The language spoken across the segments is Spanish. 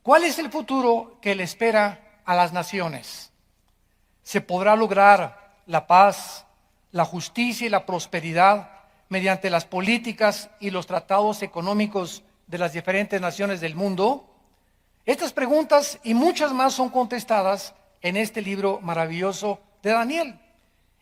¿Cuál es el futuro que le espera a las naciones? ¿Se podrá lograr la paz, la justicia y la prosperidad mediante las políticas y los tratados económicos de las diferentes naciones del mundo? Estas preguntas y muchas más son contestadas en este libro maravilloso de Daniel.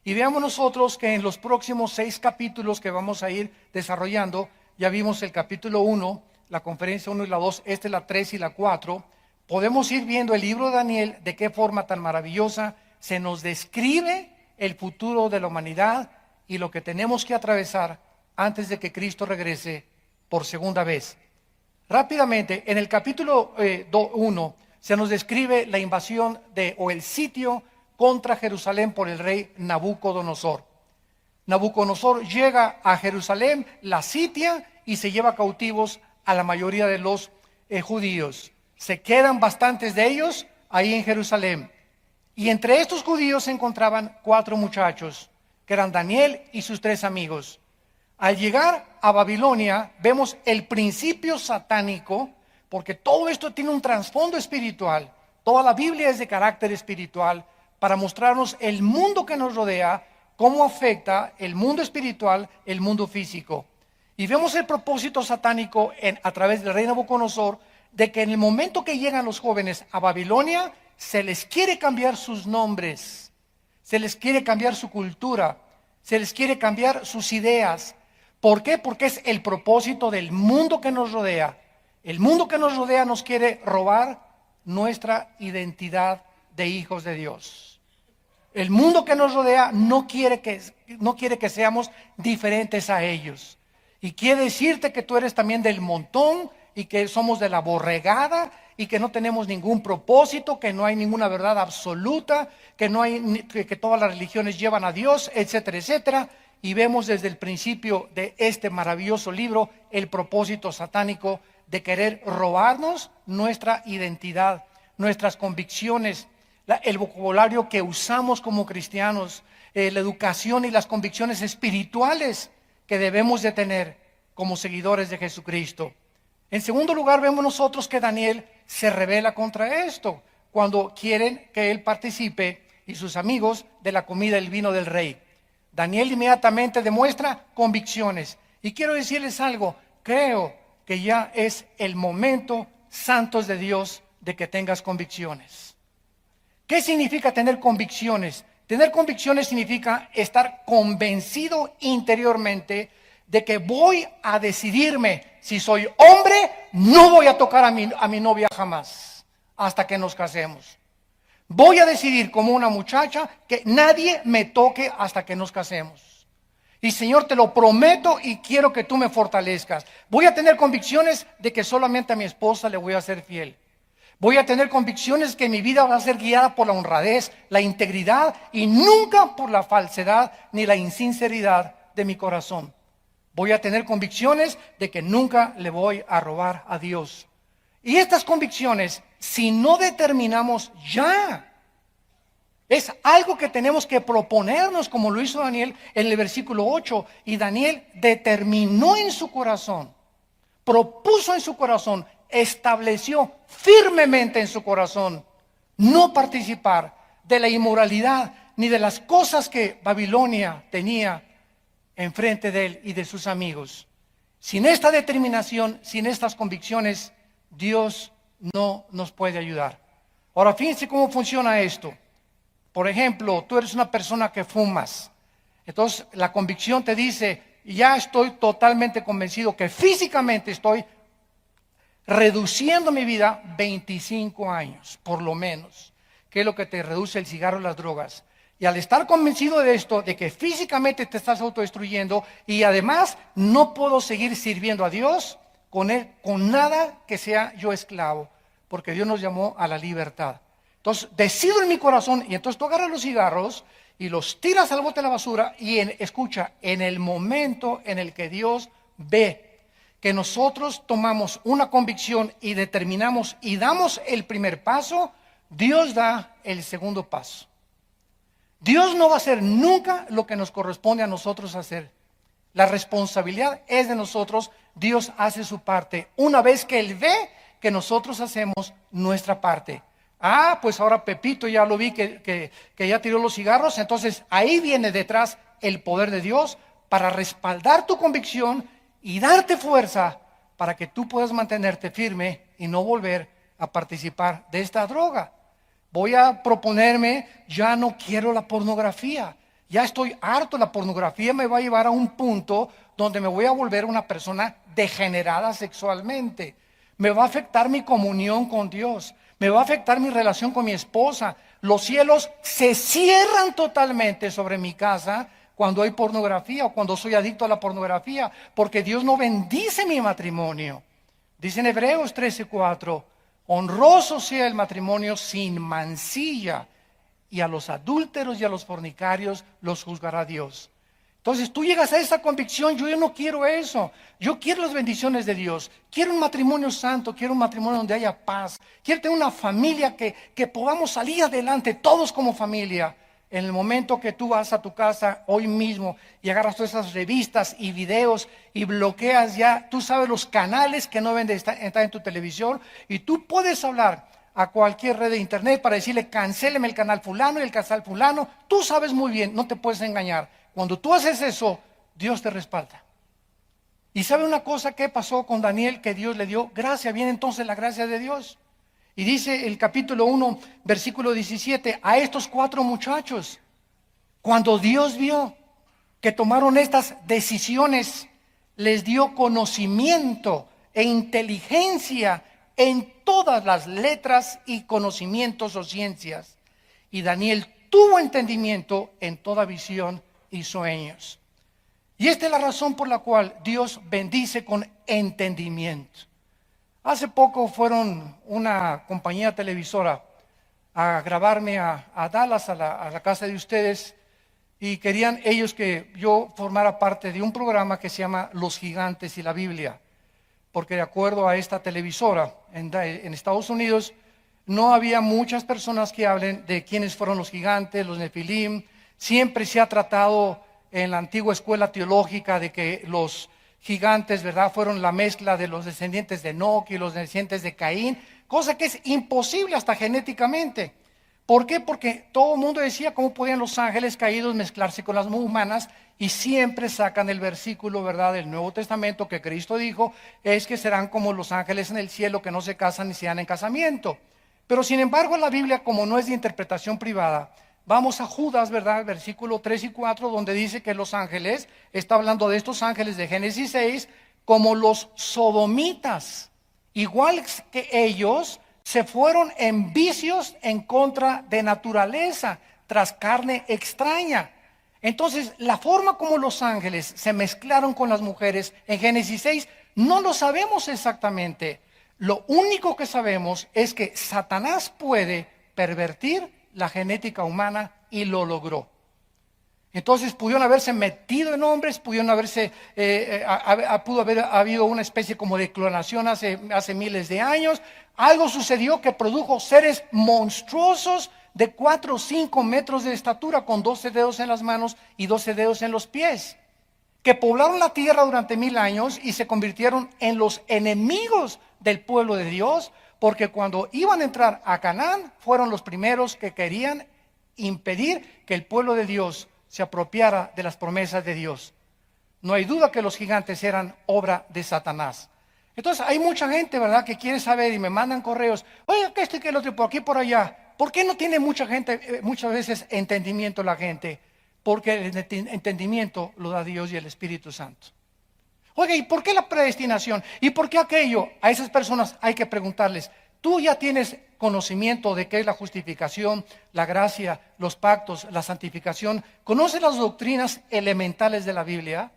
Y veamos nosotros que en los próximos 6 capítulos que vamos a ir desarrollando, ya vimos el capítulo 1, la conferencia 1 y la 2, la 3 y la 4, podemos ir viendo el libro de Daniel de qué forma tan maravillosa se nos describe el futuro de la humanidad y lo que tenemos que atravesar antes de que Cristo regrese por segunda vez. Rápidamente, en el capítulo 1 se nos describe la invasión o el sitio contra Jerusalén por el rey Nabucodonosor. Nabucodonosor llega a Jerusalén, la sitia y se lleva cautivos a la mayoría de los judíos. Se quedan bastantes de ellos ahí en Jerusalén. Y entre estos judíos se encontraban 4 muchachos, que eran Daniel y sus 3 amigos. Al llegar a Babilonia, vemos el principio satánico, porque todo esto tiene un trasfondo espiritual. Toda la Biblia es de carácter espiritual, para mostrarnos el mundo que nos rodea, cómo afecta el mundo espiritual, el mundo físico. Y vemos el propósito satánico a través del rey Nabucodonosor, de que en el momento que llegan los jóvenes a Babilonia, se les quiere cambiar sus nombres, se les quiere cambiar su cultura, se les quiere cambiar sus ideas. ¿Por qué? Porque es el propósito del mundo que nos rodea. El mundo que nos rodea nos quiere robar nuestra identidad de hijos de Dios. El mundo que nos rodea no quiere que seamos diferentes a ellos. Y quiere decirte que tú eres también del montón y que somos de la borregada y que no tenemos ningún propósito, que no hay ninguna verdad absoluta, que todas las religiones llevan a Dios, etcétera, etcétera. Y vemos desde el principio de este maravilloso libro el propósito satánico de querer robarnos nuestra identidad, nuestras convicciones, el vocabulario que usamos como cristianos, la educación y las convicciones espirituales que debemos de tener como seguidores de Jesucristo. En segundo lugar, vemos nosotros que Daniel se rebela contra esto, cuando quieren que él participe y sus amigos de la comida y el vino del rey. Daniel inmediatamente demuestra convicciones. Y quiero decirles algo, creo que ya es el momento, santos de Dios, de que tengas convicciones. ¿Qué significa tener convicciones? Tener convicciones significa estar convencido interiormente de que voy a decidirme. Si soy hombre, no voy a tocar a mi novia jamás, hasta que nos casemos. Voy a decidir como una muchacha que nadie me toque hasta que nos casemos. Y Señor, te lo prometo y quiero que tú me fortalezcas. Voy a tener convicciones de que solamente a mi esposa le voy a ser fiel. Voy a tener convicciones que mi vida va a ser guiada por la honradez, la integridad y nunca por la falsedad ni la insinceridad de mi corazón. Voy a tener convicciones de que nunca le voy a robar a Dios. Y estas convicciones, si no determinamos ya, es algo que tenemos que proponernos, como lo hizo Daniel en el versículo 8. Y Daniel determinó en su corazón, propuso en su corazón, estableció firmemente en su corazón no participar de la inmoralidad ni de las cosas que Babilonia tenía enfrente de él y de sus amigos. Sin esta determinación, sin estas convicciones, Dios no nos puede ayudar. Ahora, fíjense cómo funciona esto. Por ejemplo, tú eres una persona que fumas. Entonces, la convicción te dice, ya estoy totalmente convencido que físicamente estoy reduciendo mi vida 25 años, por lo menos, que es lo que te reduce el cigarro y las drogas. Y al estar convencido de esto, de que físicamente te estás autodestruyendo y además no puedo seguir sirviendo a Dios con nada que sea yo esclavo, porque Dios nos llamó a la libertad. Entonces decido en mi corazón, y entonces tú agarras los cigarros y los tiras al bote de la basura y escucha, en el momento en el que Dios ve que nosotros tomamos una convicción y determinamos y damos el primer paso, Dios da el segundo paso. Dios no va a hacer nunca lo que nos corresponde a nosotros hacer. La responsabilidad es de nosotros. Dios hace su parte. Una vez que Él ve que nosotros hacemos nuestra parte. Ah, pues ahora Pepito ya lo vi que ya tiró los cigarros, entonces ahí viene detrás el poder de Dios para respaldar tu convicción y darte fuerza para que tú puedas mantenerte firme y no volver a participar de esta droga. Voy a proponerme, ya no quiero la pornografía, ya estoy harto, la pornografía me va a llevar a un punto donde me voy a volver una persona degenerada sexualmente. Me va a afectar mi comunión con Dios, me va a afectar mi relación con mi esposa. Los cielos se cierran totalmente sobre mi casa cuando hay pornografía o cuando soy adicto a la pornografía, porque Dios no bendice mi matrimonio. Dice en Hebreos 13:4, honroso sea el matrimonio sin mancilla, y a los adúlteros y a los fornicarios los juzgará Dios. Entonces tú llegas a esa convicción, yo no quiero eso, yo quiero las bendiciones de Dios, quiero un matrimonio santo, quiero un matrimonio donde haya paz, quiero tener una familia que podamos salir adelante todos como familia. En el momento que tú vas a tu casa hoy mismo y agarras todas esas revistas y videos y bloqueas ya, tú sabes los canales que no deben de estar en tu televisión, y tú puedes hablar a cualquier red de internet para decirle cancéleme el canal fulano y el canal fulano. Tú sabes muy bien, no te puedes engañar. Cuando tú haces eso, Dios te respalda. Y ¿sabe una cosa que pasó con Daniel? Que Dios le dio gracia. Viene entonces la gracia de Dios. Y dice el capítulo 1, versículo 17, a estos 4 muchachos, cuando Dios vio que tomaron estas decisiones, les dio conocimiento e inteligencia en todas las letras y conocimientos o ciencias. Y Daniel tuvo entendimiento en toda visión y sueños. Y esta es la razón por la cual Dios bendice con entendimiento. Hace poco fueron una compañía televisora a grabarme a Dallas, a la casa de ustedes, y querían ellos que yo formara parte de un programa que se llama Los Gigantes y la Biblia, porque de acuerdo a esta televisora en Estados Unidos no había muchas personas que hablen de quiénes fueron los gigantes, los Nefilim. Siempre se ha tratado en la antigua escuela teológica de que los gigantes, ¿verdad?, fueron la mezcla de los descendientes de Enoc y los descendientes de Caín, cosa que es imposible hasta genéticamente. ¿Por qué? Porque todo el mundo decía cómo podían los ángeles caídos mezclarse con las humanas, y siempre sacan el versículo, ¿verdad?, del Nuevo Testamento que Cristo dijo, es que serán como los ángeles en el cielo que no se casan ni se dan en casamiento. Pero sin embargo la Biblia, como no es de interpretación privada, vamos a Judas, ¿verdad?, versículo 3 y 4, donde dice que los ángeles, está hablando de estos ángeles de Génesis 6, como los sodomitas, igual que ellos, se fueron en vicios en contra de naturaleza, tras carne extraña. Entonces, la forma como los ángeles se mezclaron con las mujeres en Génesis 6, no lo sabemos exactamente. Lo único que sabemos es que Satanás puede pervertir la genética humana, y lo logró. Entonces pudieron haberse metido en hombres, pudieron haberse, pudo haber habido una especie como de clonación hace miles de años. Algo sucedió que produjo seres monstruosos de 4 o 5 metros de estatura, con 12 dedos en las manos y 12 dedos en los pies, que poblaron la tierra durante 1000 años y se convirtieron en los enemigos del pueblo de Dios, porque cuando iban a entrar a Canaán, fueron los primeros que querían impedir que el pueblo de Dios se apropiara de las promesas de Dios. No hay duda que los gigantes eran obra de Satanás. Entonces hay mucha gente, ¿verdad?, que quiere saber y me mandan correos, oye, que esto y que el otro, por aquí y por allá. ¿Por qué no tiene mucha gente, muchas veces, entendimiento la gente? Porque el entendimiento lo da Dios y el Espíritu Santo. Oye, ¿y por qué la predestinación? ¿Y por qué aquello? A esas personas hay que preguntarles, ¿tú ya tienes conocimiento de qué es la justificación, la gracia, los pactos, la santificación? ¿Conoces las doctrinas elementales de la Biblia?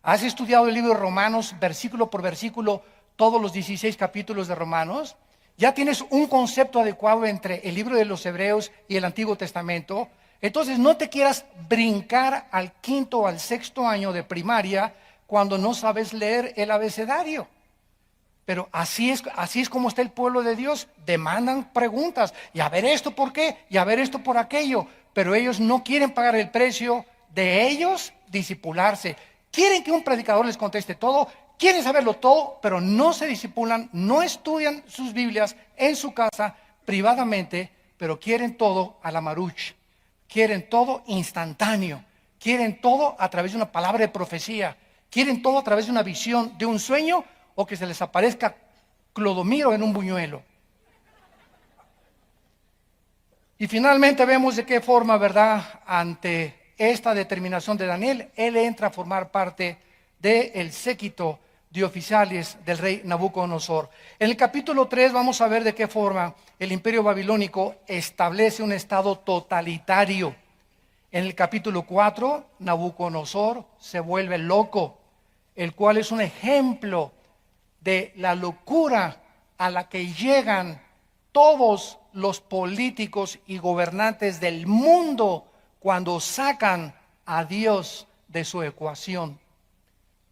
¿Has estudiado el libro de Romanos, versículo por versículo, todos los 16 capítulos de Romanos? ¿Ya tienes un concepto adecuado entre el libro de los Hebreos y el Antiguo Testamento? Entonces no te quieras brincar al 5º o al 6º año de primaria cuando no sabes leer el abecedario. Pero así es como está el pueblo de Dios. Demandan preguntas, y a ver esto por qué, y a ver esto por aquello. Pero ellos no quieren pagar el precio de ellos discipularse. Quieren que un predicador les conteste todo, quieren saberlo todo, pero no se disipulan, no estudian sus Biblias en su casa privadamente, pero quieren todo a la maruch, quieren todo instantáneo, quieren todo a través de una palabra de profecía, quieren todo a través de una visión, de un sueño, o que se les aparezca Clodomiro en un buñuelo. Y finalmente vemos de qué forma, ¿verdad?, ante esta determinación de Daniel, él entra a formar parte del séquito de oficiales del rey Nabucodonosor. En el capítulo 3 vamos a ver de qué forma el imperio babilónico establece un estado totalitario. En el capítulo 4, Nabucodonosor se vuelve loco, el cual es un ejemplo de la locura a la que llegan todos los políticos y gobernantes del mundo cuando sacan a Dios de su ecuación.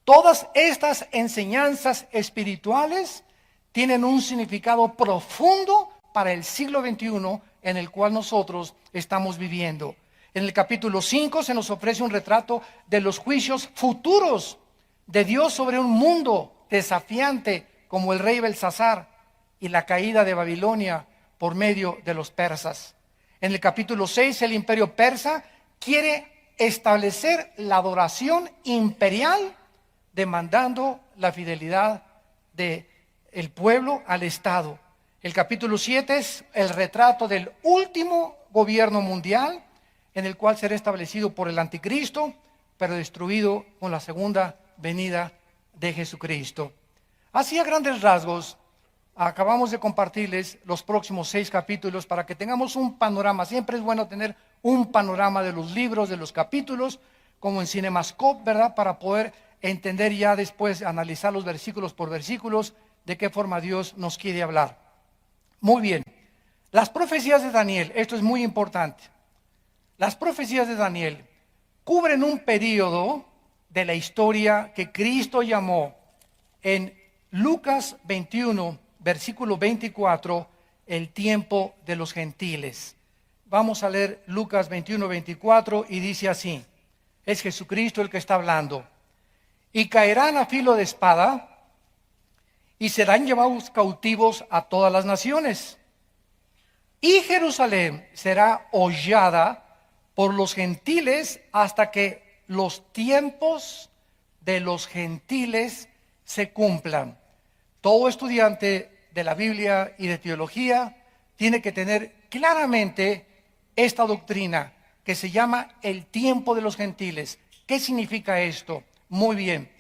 Todas estas enseñanzas espirituales tienen un significado profundo para el siglo XXI en el cual nosotros estamos viviendo. En el capítulo 5 se nos ofrece un retrato de los juicios futuros de Dios sobre un mundo desafiante como el rey Belsasar y la caída de Babilonia por medio de los persas. En el capítulo 6 el imperio persa quiere establecer la adoración imperial, demandando la fidelidad del pueblo al Estado. El capítulo 7 es el retrato del último gobierno mundial, en el cual será establecido por el anticristo, pero destruido con la segunda venida de Jesucristo. Así, a grandes rasgos, acabamos de compartirles los próximos 6 capítulos para que tengamos un panorama. Siempre es bueno tener un panorama de los libros, de los capítulos, como en Cinemascope, ¿verdad?, para poder entender ya después, analizar los versículos por versículos, de qué forma Dios nos quiere hablar. Muy bien, las profecías de Daniel, esto es muy importante. Las profecías de Daniel cubren un periodo de la historia que Cristo llamó en Lucas 21, versículo 24, el tiempo de los gentiles. Vamos a leer Lucas 21, 24 y dice así, es Jesucristo el que está hablando. Y caerán a filo de espada y serán llevados cautivos a todas las naciones. Y Jerusalén será hollada por los gentiles hasta que los tiempos de los gentiles se cumplan. Todo estudiante de la Biblia y de teología tiene que tener claramente esta doctrina que se llama el tiempo de los gentiles. ¿Qué significa esto? Muy bien.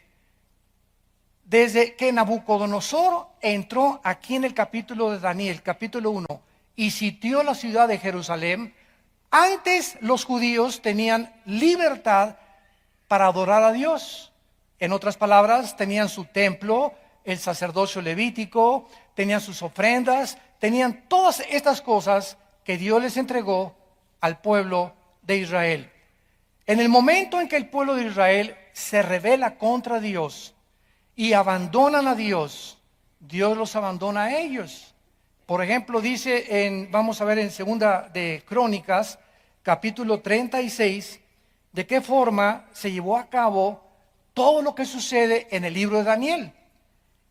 Desde que Nabucodonosor entró aquí en el capítulo de Daniel, capítulo 1, y sitió la ciudad de Jerusalén, antes los judíos tenían libertad para adorar a Dios. En otras palabras, tenían su templo, el sacerdocio levítico, tenían sus ofrendas, tenían todas estas cosas que Dios les entregó al pueblo de Israel. En el momento en que el pueblo de Israel se rebela contra Dios y abandonan a Dios, Dios los abandona a ellos. Por ejemplo, dice vamos a ver en Segunda de Crónicas, capítulo 36, de qué forma se llevó a cabo todo lo que sucede en el libro de Daniel.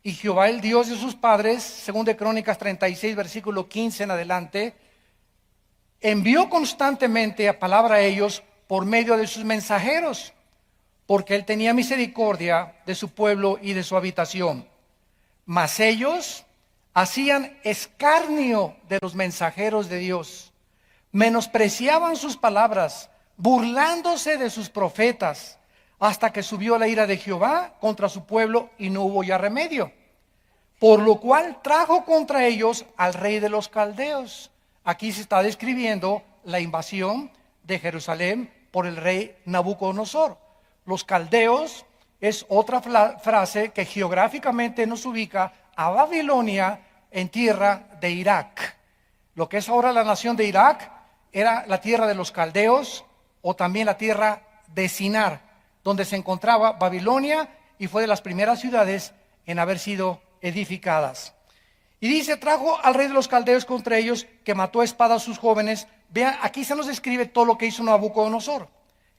Y Jehová, el Dios de sus padres, Segunda de Crónicas 36, versículo 15 en adelante, envió constantemente a palabra a ellos por medio de sus mensajeros, porque él tenía misericordia de su pueblo y de su habitación. Mas ellos hacían escarnio de los mensajeros de Dios, menospreciaban sus palabras, burlándose de sus profetas, hasta que subió la ira de Jehová contra su pueblo y no hubo ya remedio. Por lo cual trajo contra ellos al rey de los caldeos. Aquí se está describiendo la invasión de Jerusalén por el rey Nabucodonosor. Los caldeos es otra frase que geográficamente nos ubica a Babilonia en tierra de Irak. Lo que es ahora la nación de Irak era la tierra de los caldeos o también la tierra de Sinar, donde se encontraba Babilonia y fue de las primeras ciudades en haber sido edificadas. Y dice, trajo al rey de los caldeos contra ellos, que mató a espada a sus jóvenes. Vean, aquí se nos describe todo lo que hizo Nabucodonosor.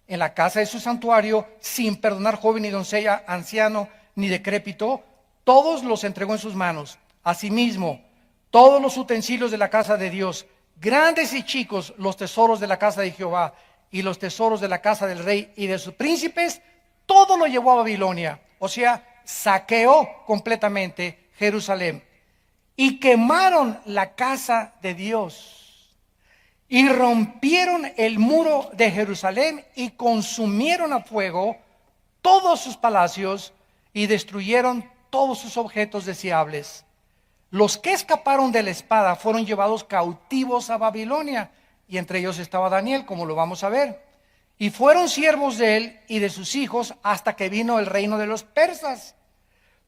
En la casa de su santuario, sin perdonar joven ni doncella, anciano, ni decrépito, todos los entregó en sus manos. Asimismo, todos los utensilios de la casa de Dios, grandes y chicos, los tesoros de la casa de Jehová y los tesoros de la casa del rey y de sus príncipes, todo lo llevó a Babilonia. O sea, saqueó completamente Jerusalén. Y quemaron la casa de Dios. Y rompieron el muro de Jerusalén y consumieron a fuego todos sus palacios y destruyeron todos sus objetos deseables. Los que escaparon de la espada fueron llevados cautivos a Babilonia, y entre ellos estaba Daniel, como lo vamos a ver. Y fueron siervos de él y de sus hijos hasta que vino el reino de los persas,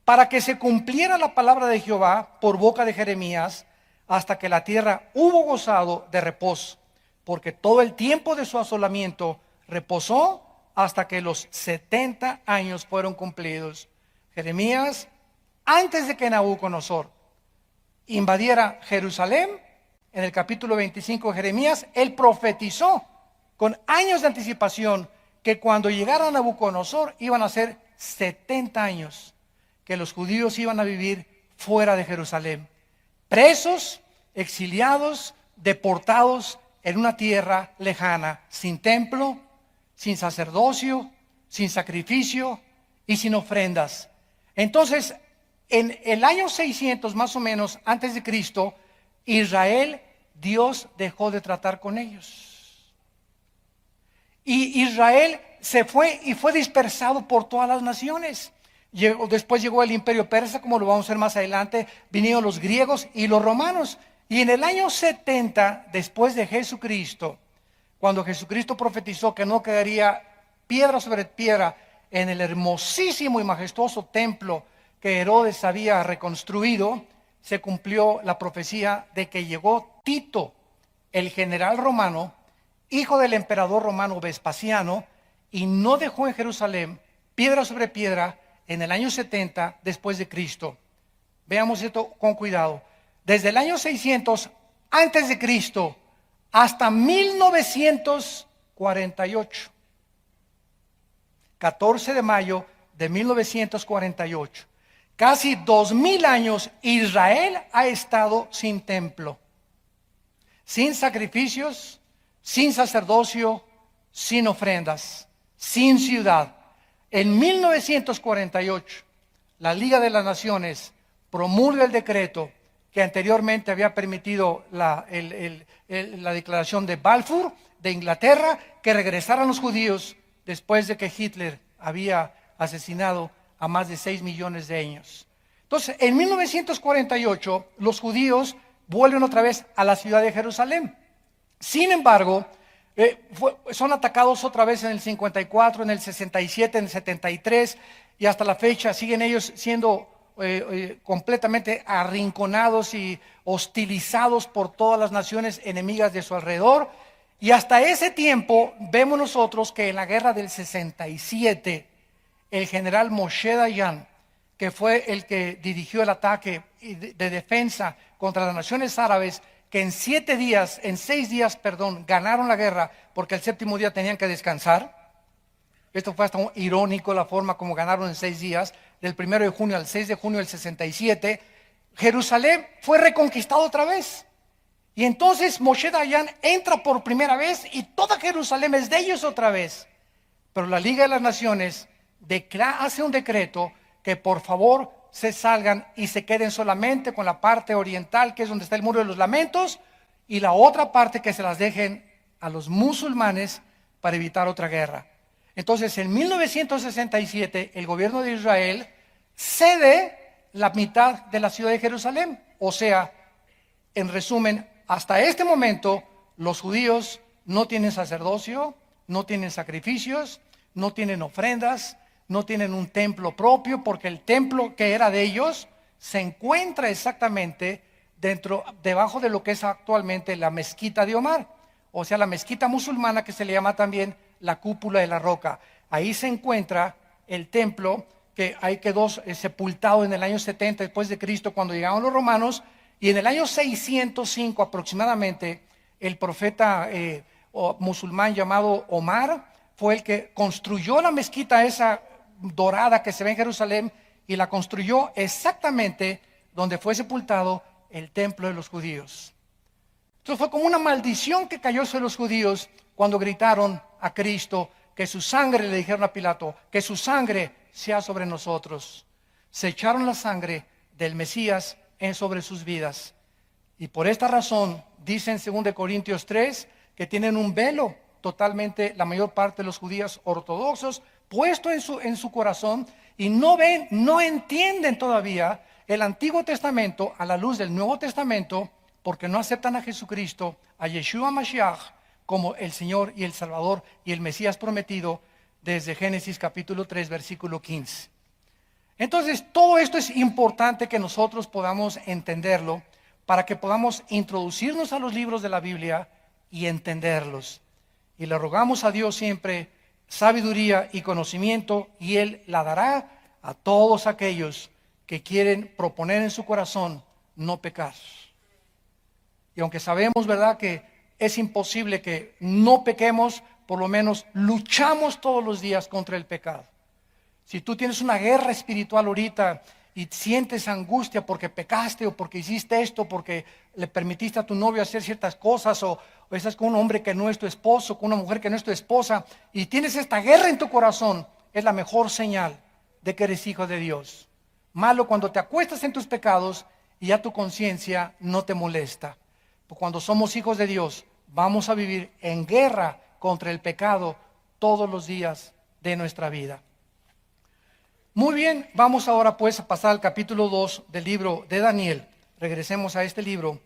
para que se cumpliera la palabra de Jehová por boca de Jeremías, hasta que la tierra hubo gozado de reposo, porque todo el tiempo de su asolamiento reposó hasta que los 70 años fueron cumplidos. Jeremías, antes de que Nabucodonosor invadiera Jerusalén, en el capítulo 25 de Jeremías, él profetizó con años de anticipación que cuando llegara Nabucodonosor iban a ser 70 años que los judíos iban a vivir fuera de Jerusalén, presos, exiliados, deportados en una tierra lejana, sin templo, sin sacerdocio, sin sacrificio y sin ofrendas. Entonces, en el año 600 más o menos antes de Cristo, Israel, Dios dejó de tratar con ellos. Y Israel se fue y fue dispersado por todas las naciones. Después llegó el imperio persa, como lo vamos a ver más adelante, vinieron los griegos y los romanos. Y en el año 70 después de Jesucristo, cuando Jesucristo profetizó que no quedaría piedra sobre piedra en el hermosísimo y majestuoso templo que Herodes había reconstruido, se cumplió la profecía de que llegó Tito, el general romano, hijo del emperador romano Vespasiano, y no dejó en Jerusalén piedra sobre piedra en el año 70 después de Cristo. Veamos esto con cuidado. Desde el año 600 antes de Cristo hasta 1948, 14 de mayo de 1948, casi 2000 años, Israel ha estado sin templo, sin sacrificios, sin sacerdocio, sin ofrendas, sin ciudad. En 1948, la Liga de las Naciones promulga el decreto que anteriormente había permitido la declaración de Balfour de Inglaterra, que regresaran los judíos después de que Hitler había asesinado a más de 6 millones de ellos. Entonces, en 1948, los judíos vuelven otra vez a la ciudad de Jerusalén. Sin embargo, son atacados otra vez en el 54, en el 67, en el 73, y hasta la fecha siguen ellos siendo completamente arrinconados y hostilizados por todas las naciones enemigas de su alrededor. Y hasta ese tiempo vemos nosotros que en la guerra del 67, el general Moshe Dayan, que fue el que dirigió el ataque de defensa contra las naciones árabes, que en 6 días, ganaron la guerra, porque el 7º día tenían que descansar. Esto fue hasta irónico la forma como ganaron en 6 días, del 1 de junio al 6 de junio del 67. Jerusalén fue reconquistado otra vez. Y entonces Moshe Dayan entra por primera vez y toda Jerusalén es de ellos otra vez. Pero la Liga de las Naciones hace un decreto que por favor se salgan y se queden solamente con la parte oriental, que es donde está el Muro de los Lamentos, y la otra parte que se las dejen a los musulmanes para evitar otra guerra. Entonces, en 1967, el gobierno de Israel cede la mitad de la ciudad de Jerusalén. O sea, en resumen, hasta este momento, los judíos no tienen sacerdocio, no tienen sacrificios, no tienen ofrendas, no tienen un templo propio, porque el templo que era de ellos se encuentra exactamente debajo de lo que es actualmente la mezquita de Omar, o sea, la mezquita musulmana, que se le llama también la cúpula de la roca. Ahí se encuentra el templo que ahí quedó sepultado en el año 70 después de Cristo, cuando llegaron los romanos, y en el año 605 aproximadamente, el profeta musulmán llamado Omar fue el que construyó la mezquita esa dorada que se ve en Jerusalén, y la construyó exactamente donde fue sepultado el templo de los judíos. Entonces fue como una maldición que cayó sobre los judíos cuando gritaron a Cristo que su sangre, le dijeron a Pilato, que su sangre sea sobre nosotros. Se echaron la sangre del Mesías sobre sus vidas. Y por esta razón, dice en 2 Corintios 3, que tienen un velo totalmente, la mayor parte de los judíos ortodoxos, puesto en su corazón, y no ven, no entienden todavía el Antiguo Testamento a la luz del Nuevo Testamento, porque no aceptan a Jesucristo, a Yeshua Mashiach, como el Señor y el Salvador y el Mesías prometido desde Génesis capítulo 3, versículo 15. Entonces, todo esto es importante que nosotros podamos entenderlo para que podamos introducirnos a los libros de la Biblia y entenderlos. Y le rogamos a Dios siempre sabiduría y conocimiento, y Él la dará a todos aquellos que quieren proponer en su corazón no pecar. Y aunque sabemos, ¿verdad?, que es imposible que no pequemos, por lo menos luchamos todos los días contra el pecado. Si tú tienes una guerra espiritual ahorita y sientes angustia porque pecaste o porque hiciste esto, porque le permitiste a tu novio hacer ciertas cosas, o estás con un hombre que no es tu esposo, con una mujer que no es tu esposa, y tienes esta guerra en tu corazón, es la mejor señal de que eres hijo de Dios. Malo cuando te acuestas en tus pecados y ya tu conciencia no te molesta. Porque cuando somos hijos de Dios, vamos a vivir en guerra contra el pecado todos los días de nuestra vida. Muy bien, vamos ahora pues a pasar al capítulo 2 del libro de Daniel. Regresemos a este libro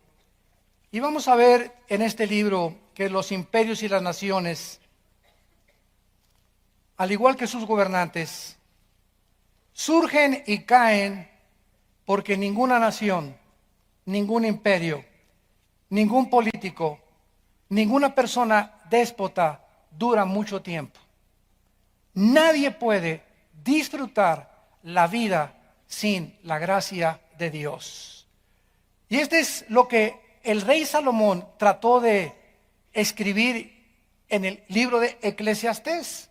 y vamos a ver en este libro que los imperios y las naciones, al igual que sus gobernantes, surgen y caen porque ninguna nación, ningún imperio, ningún político, ninguna persona déspota dura mucho tiempo. Nadie puede disfrutar la vida sin la gracia de Dios. Y este es lo que el rey Salomón trató de escribir en el libro de Eclesiastés.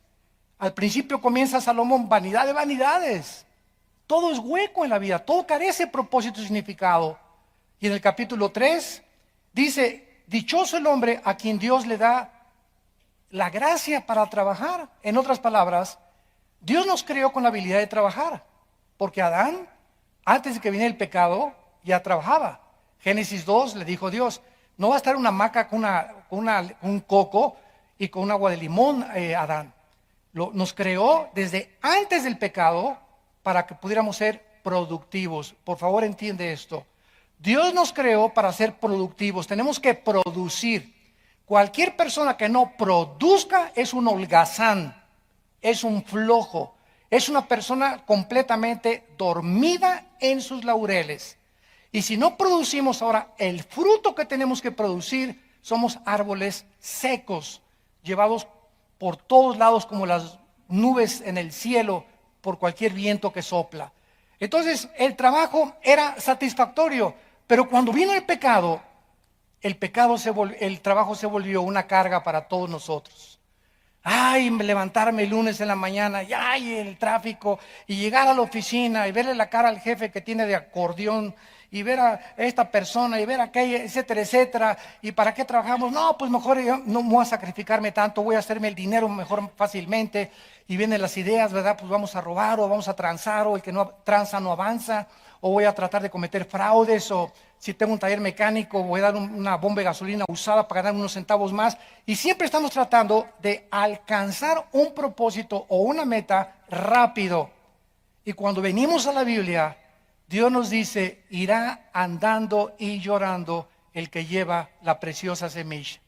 Al principio comienza Salomón: vanidad de vanidades. Todo es hueco en la vida, todo carece de propósito y significado. Y en el capítulo 3 dice: dichoso el hombre a quien Dios le da la gracia para trabajar. En otras palabras, Dios nos creó con la habilidad de trabajar, porque Adán, antes de que viniera el pecado, ya trabajaba. Génesis 2 le dijo Dios: no va a estar una hamaca con un coco y con un agua de limón, Adán. Nos creó desde antes del pecado para que pudiéramos ser productivos. Por favor, entiende esto. Dios nos creó para ser productivos. Tenemos que producir. Cualquier persona que no produzca es un holgazán, es un flojo, es una persona completamente dormida en sus laureles. Y si no producimos ahora el fruto que tenemos que producir, somos árboles secos, llevados por todos lados como las nubes en el cielo por cualquier viento que sopla. Entonces el trabajo era satisfactorio, pero cuando vino el pecado, el trabajo se volvió una carga para todos nosotros. Ay, levantarme el lunes en la mañana, y ay, el tráfico, y llegar a la oficina y verle la cara al jefe que tiene de acordeón, y ver a esta persona y ver a aquella, etcétera, etcétera. ¿Y para qué trabajamos? No, pues mejor yo no voy a sacrificarme tanto, voy a hacerme el dinero mejor fácilmente. Y vienen las ideas, ¿verdad? Pues vamos a robar, o vamos a transar, o el que no tranza no avanza, o voy a tratar de cometer fraudes, o si tengo un taller mecánico voy a dar una bomba de gasolina usada para ganar unos centavos más. Y siempre estamos tratando de alcanzar un propósito o una meta rápido. Y cuando venimos a la Biblia, Dios nos dice: irá andando y llorando el que lleva la preciosa semilla.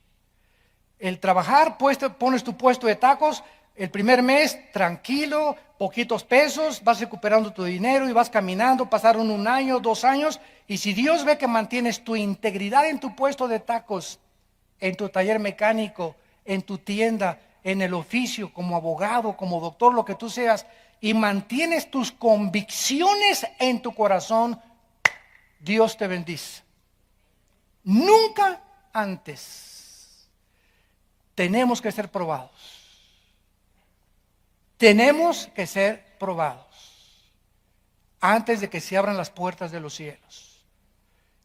El trabajar, pones tu puesto de tacos, el primer mes tranquilo, poquitos pesos, vas recuperando tu dinero y vas caminando. Pasaron 1 año, 2 años, y si Dios ve que mantienes tu integridad en tu puesto de tacos, en tu taller mecánico, en tu tienda, en el oficio, como abogado, como doctor, lo que tú seas, y mantienes tus convicciones en tu corazón, Dios te bendice. Nunca antes. Tenemos que ser probados. Tenemos que ser probados. antes de que se abran las puertas de los cielos.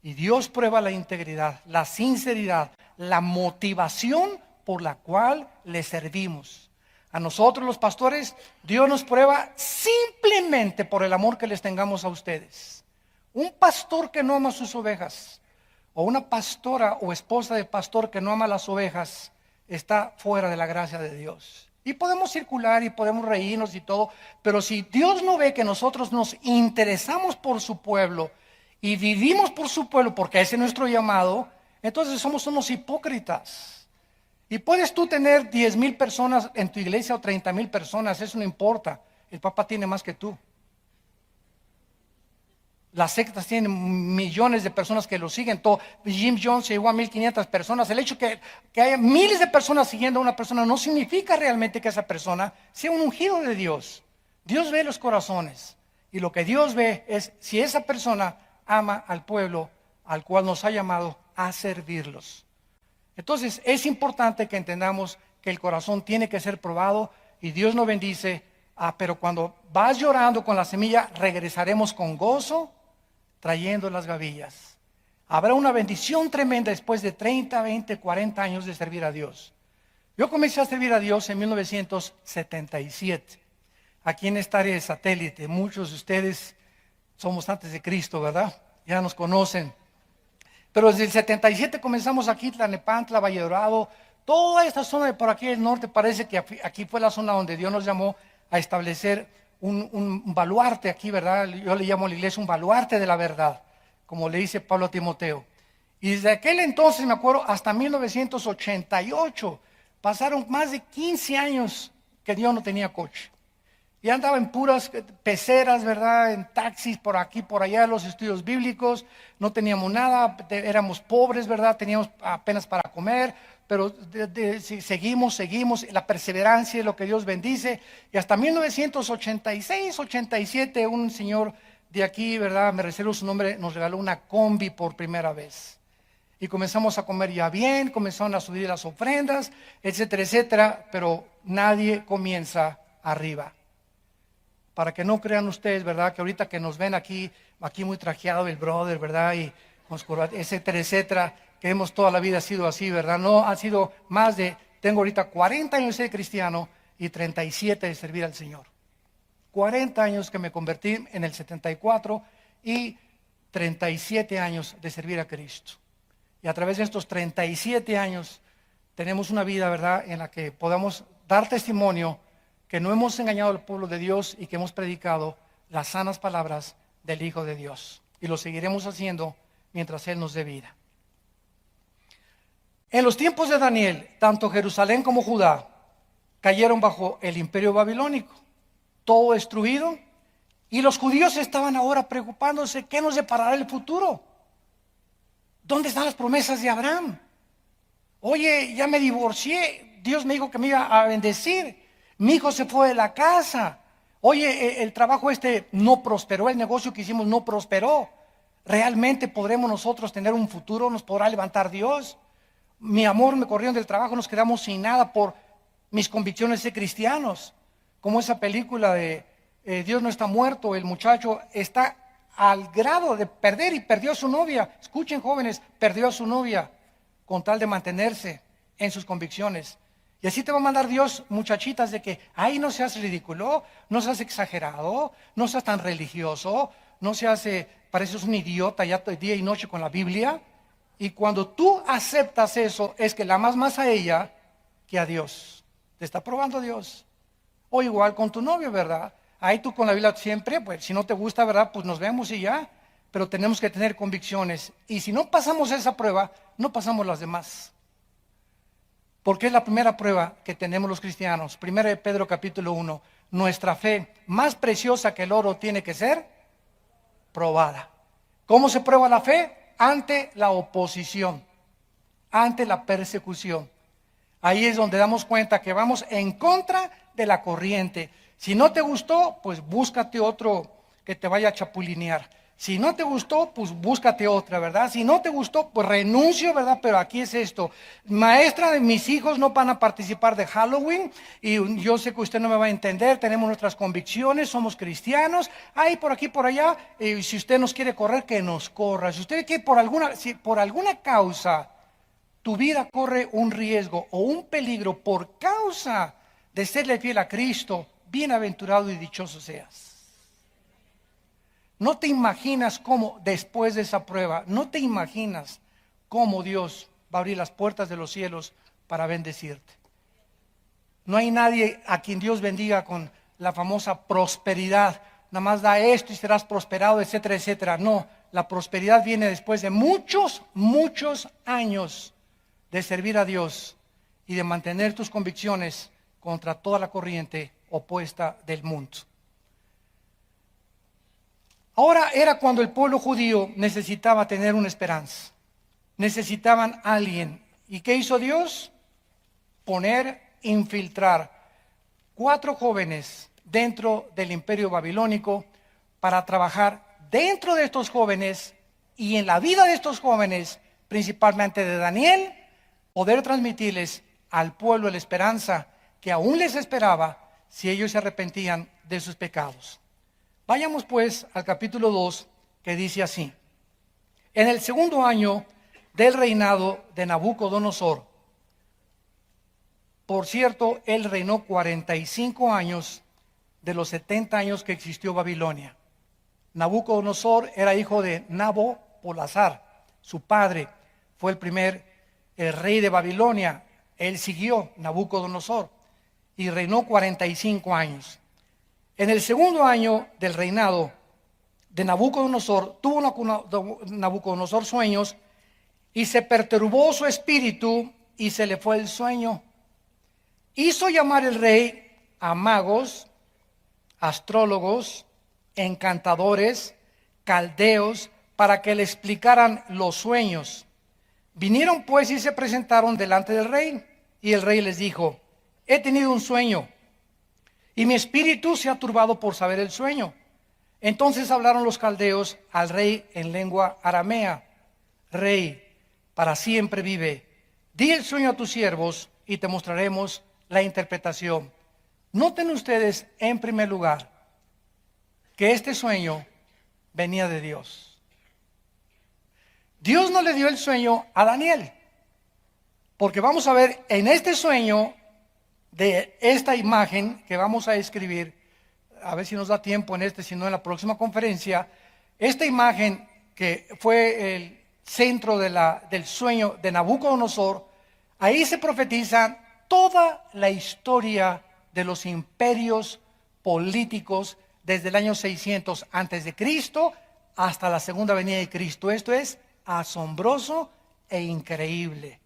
Y Dios prueba la integridad, la sinceridad, la motivación por la cual le servimos. A nosotros los pastores, Dios nos prueba simplemente por el amor que les tengamos a ustedes. Un pastor que no ama sus ovejas, o una pastora o esposa de pastor que no ama las ovejas, está fuera de la gracia de Dios. Y podemos circular y podemos reírnos y todo, pero si Dios no ve que nosotros nos interesamos por su pueblo y vivimos por su pueblo, porque ese es nuestro llamado, entonces somos unos hipócritas. Y puedes tú tener 10,000 personas en tu iglesia o 30,000 personas, eso no importa. El Papa tiene más que tú. Las sectas tienen millones de personas que lo siguen. Jim Jones llegó a 1,500 personas. El hecho que haya miles de personas siguiendo a una persona no significa realmente que esa persona sea un ungido de Dios. Dios ve los corazones. Y lo que Dios ve es si esa persona ama al pueblo al cual nos ha llamado a servirlos. Entonces es importante que entendamos que el corazón tiene que ser probado y Dios nos bendice. Pero cuando vas llorando con la semilla, regresaremos con gozo, trayendo las gavillas. Habrá una bendición tremenda después de 30, 20, 40 años de servir a Dios. Yo comencé a servir a Dios en 1977, aquí en esta área de Satélite. Muchos de ustedes somos antes de Cristo, ¿verdad? Ya nos conocen. Pero desde el 77 comenzamos aquí, Tlalnepantla, Valle Dorado, toda esta zona de por aquí del norte. Parece que aquí fue la zona donde Dios nos llamó a establecer un baluarte aquí, ¿verdad? Yo le llamo a la iglesia un baluarte de la verdad, como le dice Pablo a Timoteo. Y desde aquel entonces, me acuerdo, hasta 1988, pasaron más de 15 años que Dios no tenía coche. Y andaba en puras peceras, ¿verdad? En taxis por aquí, por allá, los estudios bíblicos. No teníamos nada, éramos pobres, ¿verdad? Teníamos apenas para comer, pero seguimos. La perseverancia es lo que Dios bendice. Y hasta 1986, 87, un señor de aquí, ¿verdad? Me reservo su nombre, nos regaló una combi por primera vez. Y comenzamos a comer ya bien, comenzaron a subir las ofrendas, etcétera, etcétera, pero nadie comienza arriba. Para que no crean ustedes, ¿verdad? Que ahorita que nos ven aquí muy trajeado el brother, ¿verdad? Y con corbata, etcétera, etcétera, que hemos toda la vida sido así, ¿verdad? No, han sido tengo ahorita 40 años de ser cristiano y 37 de servir al Señor. 40 años que me convertí en el 74 y 37 años de servir a Cristo. Y a través de estos 37 años tenemos una vida, ¿verdad?, en la que podamos dar testimonio que no hemos engañado al pueblo de Dios y que hemos predicado las sanas palabras del Hijo de Dios. Y lo seguiremos haciendo mientras Él nos dé vida. En los tiempos de Daniel, tanto Jerusalén como Judá cayeron bajo el imperio babilónico, todo destruido, y los judíos estaban ahora preocupándose, ¿qué nos deparará el futuro? ¿Dónde están las promesas de Abraham? Oye, ya me divorcié, Dios me dijo que me iba a bendecir. Mi hijo se fue de la casa. Oye, el trabajo no prosperó, el negocio que hicimos no prosperó. ¿Realmente podremos nosotros tener un futuro? ¿Nos podrá levantar Dios? Mi amor, me corrieron del trabajo, nos quedamos sin nada por mis convicciones de cristianos. Como esa película de Dios no está muerto, el muchacho está al grado de perder y perdió a su novia. Escuchen, jóvenes, perdió a su novia con tal de mantenerse en sus convicciones. Y así te va a mandar Dios, muchachitas, de que, ay, no seas ridículo, no seas exagerado, no seas tan religioso, no seas, pareces un idiota ya día y noche con la Biblia. Y cuando tú aceptas eso, es que la amas más a ella que a Dios. Te está probando Dios. O igual con tu novio, ¿verdad? Ahí tú con la Biblia siempre, pues si no te gusta, ¿verdad? Pues nos vemos y ya. Pero tenemos que tener convicciones. Y si no pasamos esa prueba, no pasamos las demás. Porque es la primera prueba que tenemos los cristianos. 1 de Pedro capítulo 1. Nuestra fe, más preciosa que el oro, tiene que ser probada. ¿Cómo se prueba la fe? Ante la oposición, ante la persecución. Ahí es donde damos cuenta que vamos en contra de la corriente. Si no te gustó, pues búscate otro que te vaya a chapulinear. Si no te gustó, pues búscate otra, ¿verdad? Si no te gustó, pues renuncio, ¿verdad? Pero aquí es esto. Maestra, mis hijos no van a participar de Halloween y yo sé que usted no me va a entender, tenemos nuestras convicciones, somos cristianos, ahí por aquí, por allá, si usted nos quiere correr, que nos corra. Si usted quiere si por alguna causa tu vida corre un riesgo o un peligro por causa de serle fiel a Cristo, bienaventurado y dichoso seas. No te imaginas cómo después de esa prueba, no te imaginas cómo Dios va a abrir las puertas de los cielos para bendecirte. No hay nadie a quien Dios bendiga con la famosa prosperidad. Nada más da esto y serás prosperado, etcétera, etcétera. No, la prosperidad viene después de muchos, muchos años de servir a Dios y de mantener tus convicciones contra toda la corriente opuesta del mundo. Ahora era cuando el pueblo judío necesitaba tener una esperanza. Necesitaban a alguien. ¿Y qué hizo Dios? Infiltrar 4 jóvenes dentro del imperio babilónico para trabajar dentro de estos jóvenes y en la vida de estos jóvenes, principalmente de Daniel, poder transmitirles al pueblo la esperanza que aún les esperaba si ellos se arrepentían de sus pecados. Vayamos pues al capítulo 2, que dice así: en el segundo año del reinado de Nabucodonosor, por cierto, él reinó 45 años de los 70 años que existió Babilonia. Nabucodonosor era hijo de Nabopolassar, su padre fue el rey de Babilonia. Él siguió Nabucodonosor y reinó 45 años. En el segundo año del reinado de Nabucodonosor, tuvo Nabucodonosor sueños y se perturbó su espíritu y se le fue el sueño. Hizo llamar el rey a magos, astrólogos, encantadores, caldeos, para que le explicaran los sueños. Vinieron pues y se presentaron delante del rey, y el rey les dijo: he tenido un sueño, y mi espíritu se ha turbado por saber el sueño. Entonces hablaron los caldeos al rey en lengua aramea: Rey, para siempre vive. Di el sueño a tus siervos y te mostraremos la interpretación. Noten ustedes, en primer lugar, que este sueño venía de Dios. Dios no le dio el sueño a Daniel, porque vamos a ver en este sueño de esta imagen que vamos a escribir, a ver si nos da tiempo si no en la próxima conferencia, esta imagen que fue el centro del sueño de Nabucodonosor, ahí se profetiza toda la historia de los imperios políticos desde el año 600 antes de Cristo hasta la segunda venida de Cristo. Esto es asombroso e increíble.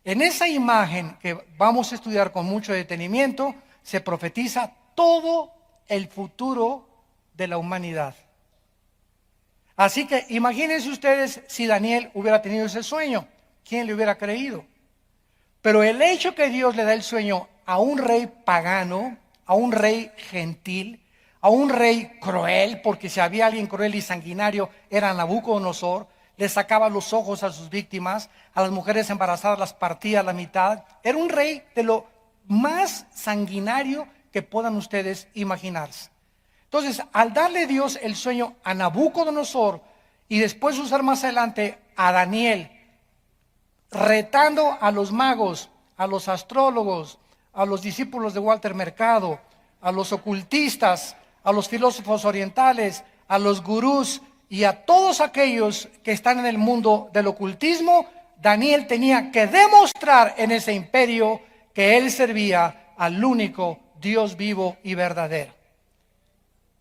En esa imagen que vamos a estudiar con mucho detenimiento, se profetiza todo el futuro de la humanidad. Así que imagínense ustedes si Daniel hubiera tenido ese sueño, ¿quién le hubiera creído? Pero el hecho que Dios le da el sueño a un rey pagano, a un rey gentil, a un rey cruel, porque si había alguien cruel y sanguinario era Nabucodonosor, le sacaba los ojos a sus víctimas, a las mujeres embarazadas las partía a la mitad. Era un rey de lo más sanguinario que puedan ustedes imaginarse. Entonces, al darle Dios el sueño a Nabucodonosor y después usar más adelante a Daniel, retando a los magos, a los astrólogos, a los discípulos de Walter Mercado, a los ocultistas, a los filósofos orientales, a los gurús y a todos aquellos que están en el mundo del ocultismo, Daniel tenía que demostrar en ese imperio que él servía al único Dios vivo y verdadero.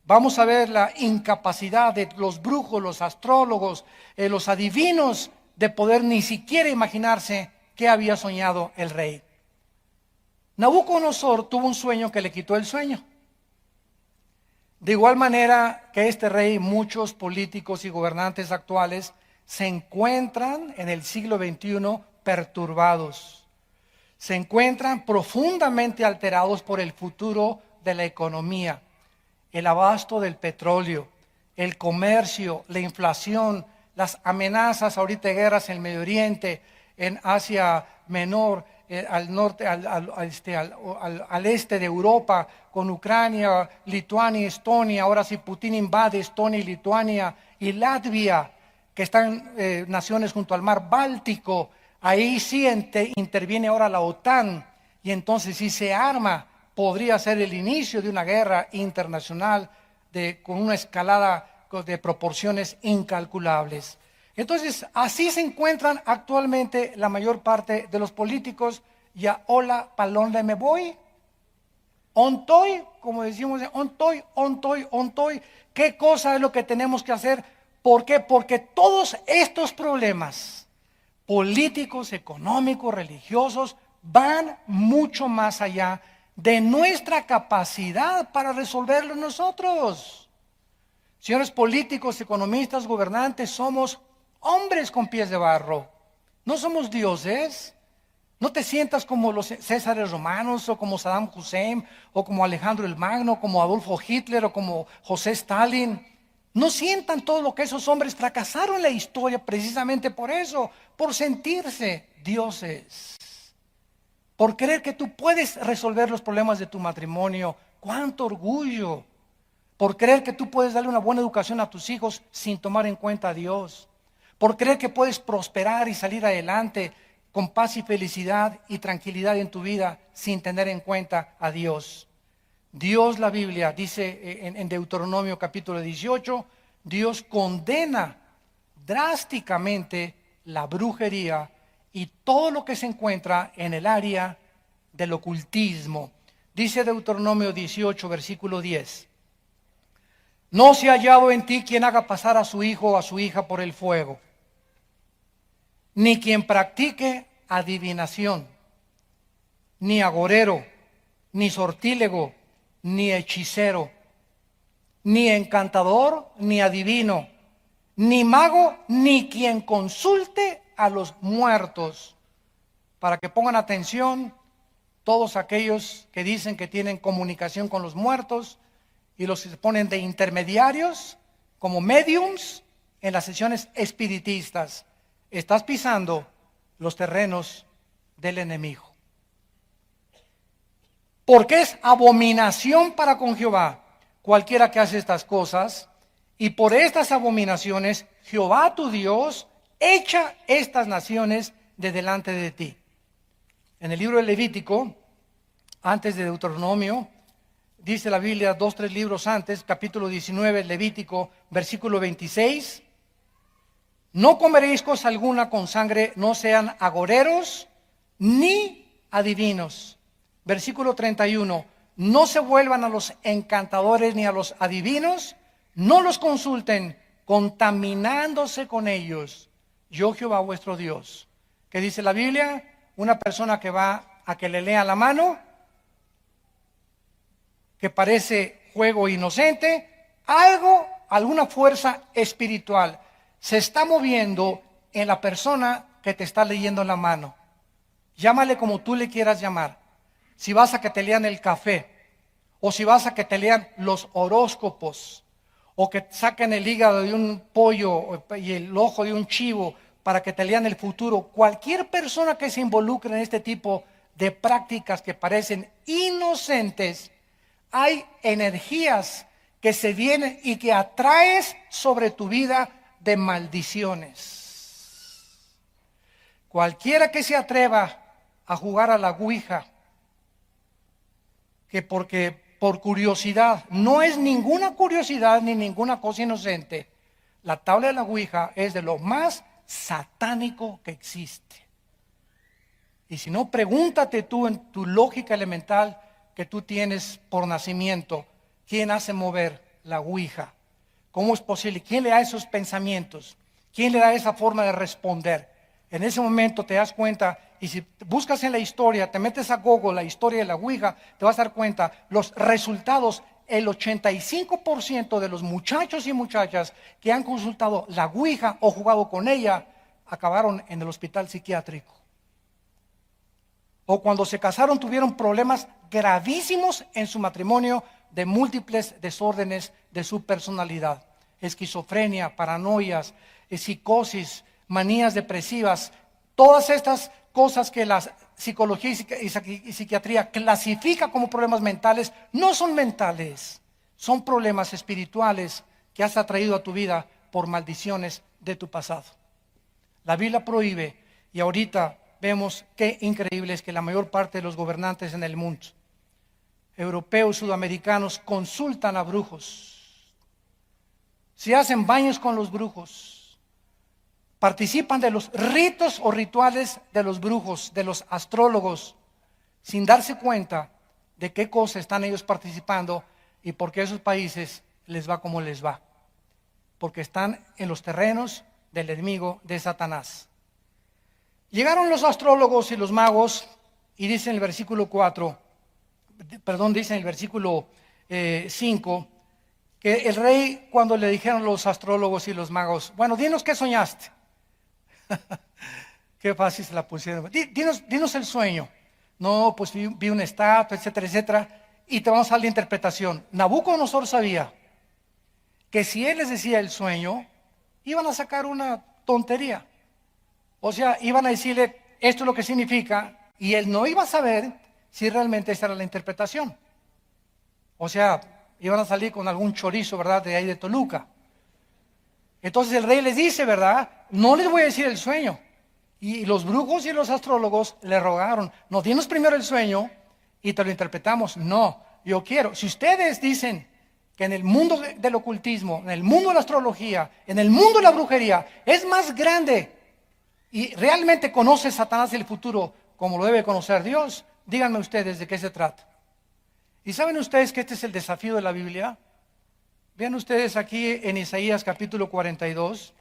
Vamos a ver la incapacidad de los brujos, los astrólogos, los adivinos de poder ni siquiera imaginarse qué había soñado el rey. Nabucodonosor tuvo un sueño que le quitó el sueño. De igual manera que este rey, muchos políticos y gobernantes actuales se encuentran en el siglo XXI perturbados. Se encuentran profundamente alterados por el futuro de la economía, el abasto del petróleo, el comercio, la inflación, las amenazas ahorita de guerras en el Medio Oriente, en Asia Menor, al norte, al este de Europa, con Ucrania, Lituania, Estonia. Ahora si Putin invade Estonia y Lituania y Latvia, que están naciones junto al mar Báltico, ahí sí interviene ahora la OTAN, y entonces si se arma, podría ser el inicio de una guerra internacional con una escalada de proporciones incalculables. Entonces, así se encuentran actualmente la mayor parte de los políticos. Ya, hola, ¿pa' dónde me voy? Ontoy, como decimos, ontoy. ¿Qué cosa es lo que tenemos que hacer? ¿Por qué? Porque todos estos problemas políticos, económicos, religiosos, van mucho más allá de nuestra capacidad para resolverlo nosotros. Señores políticos, economistas, gobernantes, somos hombres con pies de barro. No somos dioses. No te sientas como los Césares romanos, o como Saddam Hussein, o como Alejandro el Magno, como Adolfo Hitler, o como José Stalin. No sientan todo lo que esos hombres fracasaron en la historia precisamente por eso, por sentirse dioses, por creer que tú puedes resolver los problemas de tu matrimonio. ¡Cuánto orgullo! Por creer que tú puedes darle una buena educación a tus hijos sin tomar en cuenta a Dios. Por creer que puedes prosperar y salir adelante con paz y felicidad y tranquilidad en tu vida sin tener en cuenta a Dios. Dios, la Biblia dice en Deuteronomio capítulo 18, Dios condena drásticamente la brujería y todo lo que se encuentra en el área del ocultismo. Dice Deuteronomio 18, versículo 10. No se ha hallado en ti quien haga pasar a su hijo o a su hija por el fuego, ni quien practique adivinación, ni agorero, ni sortílego, ni hechicero, ni encantador, ni adivino, ni mago, ni quien consulte a los muertos. Para que pongan atención todos aquellos que dicen que tienen comunicación con los muertos y los que se ponen de intermediarios como mediums en las sesiones espiritistas. Estás pisando los terrenos del enemigo. Porque es abominación para con Jehová cualquiera que hace estas cosas, y por estas abominaciones Jehová tu Dios echa estas naciones de delante de ti. En el libro de Levítico, antes de Deuteronomio, dice la Biblia 2-3 libros antes, capítulo 19, Levítico, versículo 26, no comeréis cosa alguna con sangre, no sean agoreros ni adivinos. Versículo 31, no se vuelvan a los encantadores ni a los adivinos, no los consulten, contaminándose con ellos. Yo Jehová vuestro Dios. ¿Qué dice la Biblia? Una persona que va a que le lea la mano, que parece juego inocente, alguna fuerza espiritual se está moviendo en la persona que te está leyendo la mano. Llámale como tú le quieras llamar. Si vas a que te lean el café, o si vas a que te lean los horóscopos, o que saquen el hígado de un pollo y el ojo de un chivo para que te lean el futuro, cualquier persona que se involucre en este tipo de prácticas que parecen inocentes, hay energías que se vienen y que atraes sobre tu vida de maldiciones. Cualquiera que se atreva a jugar a la ouija, que porque por curiosidad, no es ninguna curiosidad ni ninguna cosa inocente, la tabla de la ouija es de lo más satánico que existe. Y si no, pregúntate tú en tu lógica elemental que tú tienes por nacimiento, ¿quién hace mover la ouija? ¿Cómo es posible? ¿Quién le da esos pensamientos? ¿Quién le da esa forma de responder? En ese momento te das cuenta, y si buscas en la historia, te metes a Google la historia de la ouija, te vas a dar cuenta, los resultados, el 85% de los muchachos y muchachas que han consultado la ouija o jugado con ella, acabaron en el hospital psiquiátrico. O cuando se casaron tuvieron problemas gravísimos en su matrimonio de múltiples desórdenes de su personalidad. esquizofrenia, paranoias, psicosis, manías depresivas, todas estas cosas que la psicología y psiquiatría clasifica como problemas mentales, no son mentales, son problemas espirituales que has atraído a tu vida por maldiciones de tu pasado. La Biblia prohíbe, y ahorita vemos qué increíble es que la mayor parte de los gobernantes en el mundo, europeos, sudamericanos, consultan a brujos. Se hacen baños con los brujos. Participan de los ritos o rituales de los brujos, de los astrólogos, sin darse cuenta de qué cosa están ellos participando y por qué a esos países les va como les va. Porque están en los terrenos del enemigo de Satanás. Llegaron los astrólogos y los magos y dice en el versículo 5, que el rey, cuando le dijeron los astrólogos y los magos, bueno, dinos qué soñaste. Qué fácil se la pusieron. Dinos el sueño. No, pues vi una estatua, etcétera, etcétera, y te vamos a dar la interpretación. Nabucodonosor sabía que si él les decía el sueño, iban a sacar una tontería. O sea, iban a decirle, esto es lo que significa, y él no iba a saber si realmente esta era la interpretación. O sea, iban a salir con algún chorizo, ¿verdad?, de ahí de Toluca. Entonces el rey les dice, ¿verdad?, no les voy a decir el sueño. Y los brujos y los astrólogos le rogaron, no, dinos primero el sueño y te lo interpretamos. No, yo quiero, si ustedes dicen que en el mundo del ocultismo, en el mundo de la astrología, en el mundo de la brujería, es más grande y realmente conoce Satanás el futuro como lo debe conocer Dios, díganme ustedes de qué se trata. ¿Y saben ustedes que este es el desafío de la Biblia? Vean ustedes aquí en Isaías capítulo 44,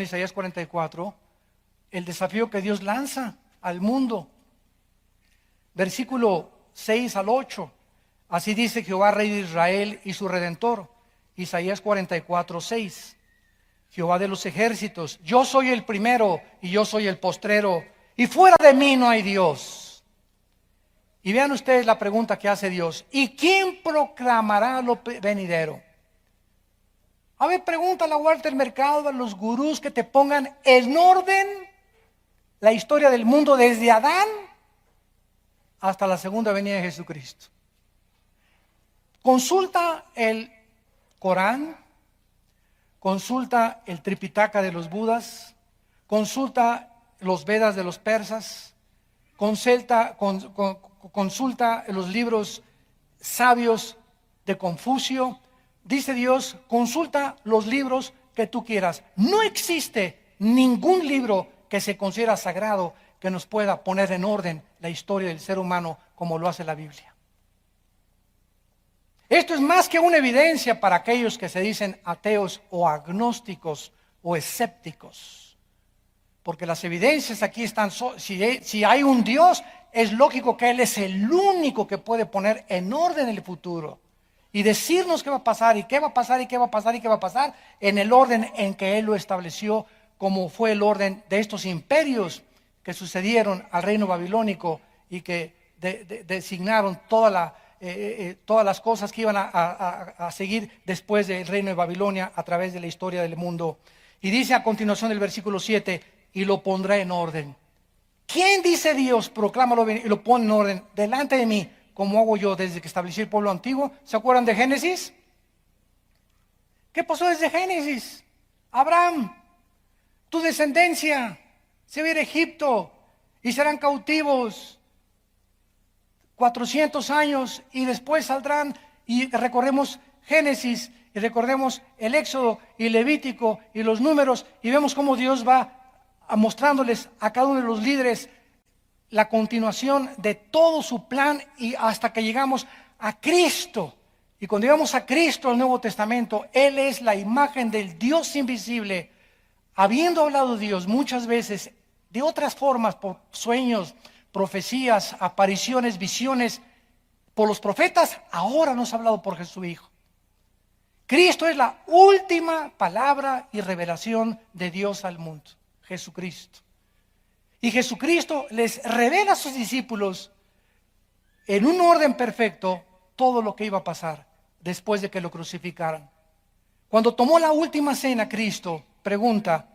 Isaías 44, el desafío que Dios lanza al mundo. Versículo 6 al 8. Así dice Jehová, Rey de Israel y su Redentor. Isaías 44, 6. Jehová de los ejércitos, yo soy el primero y yo soy el postrero, y fuera de mí no hay Dios. Y vean ustedes la pregunta que hace Dios: ¿y quién proclamará lo venidero? A ver, pregúntale a Walter Mercado, a los gurús, que te pongan en orden la historia del mundo desde Adán hasta la segunda venida de Jesucristo. Consulta el Corán, consulta el Tripitaka de los Budas, consulta los Vedas de los persas, consulta los libros sabios de Confucio. Dice Dios, consulta los libros que tú quieras. No existe ningún libro que se considera sagrado que nos pueda poner en orden la historia del ser humano como lo hace la Biblia. Esto es más que una evidencia para aquellos que se dicen ateos o agnósticos o escépticos. Porque las evidencias aquí están, si hay un Dios, es lógico que Él es el único que puede poner en orden el futuro y decirnos qué va a pasar y qué va a pasar y qué va a pasar y qué va a pasar en el orden en que Él lo estableció, como fue el orden de estos imperios que sucedieron al reino babilónico y que designaron todas las cosas que iban a seguir después del reino de Babilonia a través de la historia del mundo. Y dice a continuación del versículo 7, y lo pondrá en orden. ¿Quién, dice Dios, proclámalo y lo pone en orden delante de mí, como hago yo desde que establecí el pueblo antiguo? ¿Se acuerdan de Génesis? ¿Qué pasó desde Génesis? Abraham, tu descendencia se va a ir a Egipto y serán cautivos 400 años y después saldrán, y recordemos Génesis y recordemos el Éxodo y Levítico y los Números, y vemos cómo Dios va mostrándoles a cada uno de los líderes la continuación de todo su plan, y hasta que llegamos a Cristo. Y cuando llegamos a Cristo, al Nuevo Testamento, Él es la imagen del Dios invisible. Habiendo hablado Dios muchas veces de otras formas, por sueños, profecías, apariciones, visiones, por los profetas, ahora nos ha hablado por Jesús su Hijo. Cristo es la última palabra y revelación de Dios al mundo, Jesucristo. Y Jesucristo les revela a sus discípulos en un orden perfecto todo lo que iba a pasar después de que lo crucificaran. Cuando tomó la última cena, Cristo pregunta,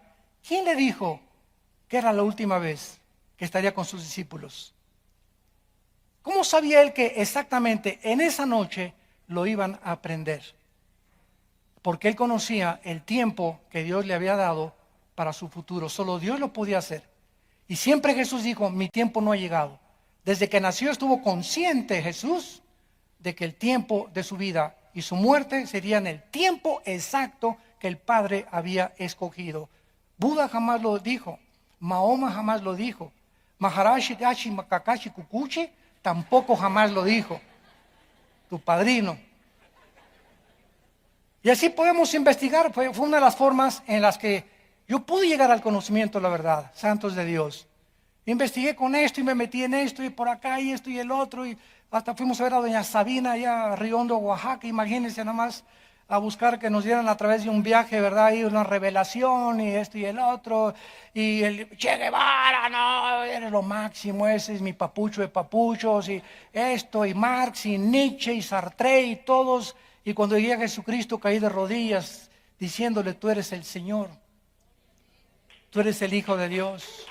¿quién le dijo que era la última vez que estaría con sus discípulos? ¿Cómo sabía él que exactamente en esa noche lo iban a aprender? Porque él conocía el tiempo que Dios le había dado para su futuro. Solo Dios lo podía hacer. Y siempre Jesús dijo, mi tiempo no ha llegado. Desde que nació estuvo consciente Jesús de que el tiempo de su vida y su muerte sería en el tiempo exacto que el Padre había escogido. Buda jamás lo dijo, Mahoma jamás lo dijo, Maharashi Dashi Kakashi Kukuchi tampoco jamás lo dijo, tu padrino. Y así podemos investigar, fue una de las formas en las que yo pude llegar al conocimiento de la verdad, santos de Dios. Investigué con esto y me metí en esto y por acá y esto y el otro y hasta fuimos a ver a doña Sabina allá a Riondo, Oaxaca, imagínense nada más a buscar que nos dieran a través de un viaje, ¿verdad? Y una revelación y esto y el otro y el Che Guevara, no, eres lo máximo, ese es mi papucho de papuchos y esto y Marx y Nietzsche y Sartre y todos. Y cuando llegué a Jesucristo caí de rodillas diciéndole, tú eres el Señor, tú eres el Hijo de Dios.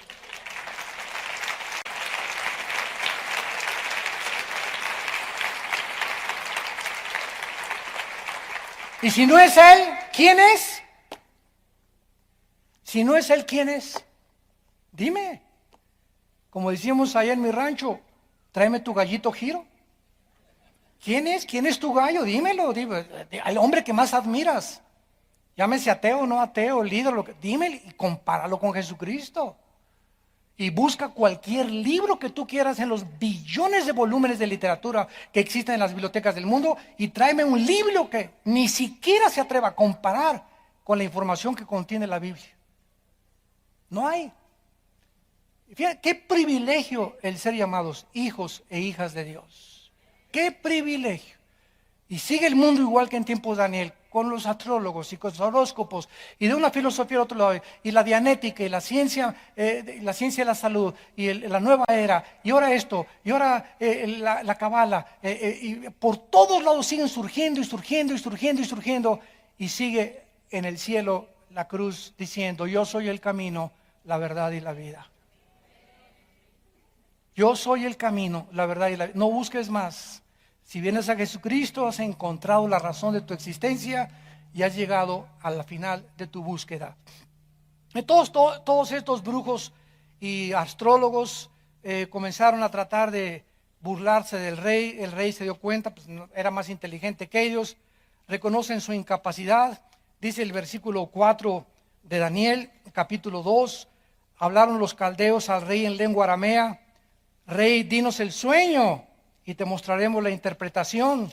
Y si no es Él, ¿quién es? Si no es Él, ¿quién es? Dime. Como decíamos allá en mi rancho, tráeme tu gallito Giro. ¿Quién es? ¿Quién es tu gallo? Dímelo, dime. Al hombre que más admiras. Llámese ateo o no ateo, líder, dime y compáralo con Jesucristo. Y busca cualquier libro que tú quieras en los billones de volúmenes de literatura que existen en las bibliotecas del mundo y tráeme un libro que ni siquiera se atreva a comparar con la información que contiene la Biblia. No hay. Fíjate, qué privilegio el ser llamados hijos e hijas de Dios. Qué privilegio. Y sigue el mundo igual que en tiempos de Daniel, con los astrólogos y con los horóscopos, y de una filosofía al otro lado, y la dianética, y la ciencia de la salud, y la nueva era, y ahora esto, y ahora la cabala, y por todos lados siguen surgiendo, y surgiendo, y surgiendo, y surgiendo, y sigue en el cielo la cruz diciendo, yo soy el camino, la verdad y la vida. Yo soy el camino, la verdad y la vida. No busques más. Si vienes a Jesucristo, has encontrado la razón de tu existencia y has llegado a la final de tu búsqueda. Todos estos brujos y astrólogos comenzaron a tratar de burlarse del rey. El rey se dio cuenta, pues era más inteligente que ellos. Reconocen su incapacidad. Dice el versículo 4 de Daniel, capítulo 2. Hablaron los caldeos al rey en lengua aramea. Rey, dinos el sueño y te mostraremos la interpretación.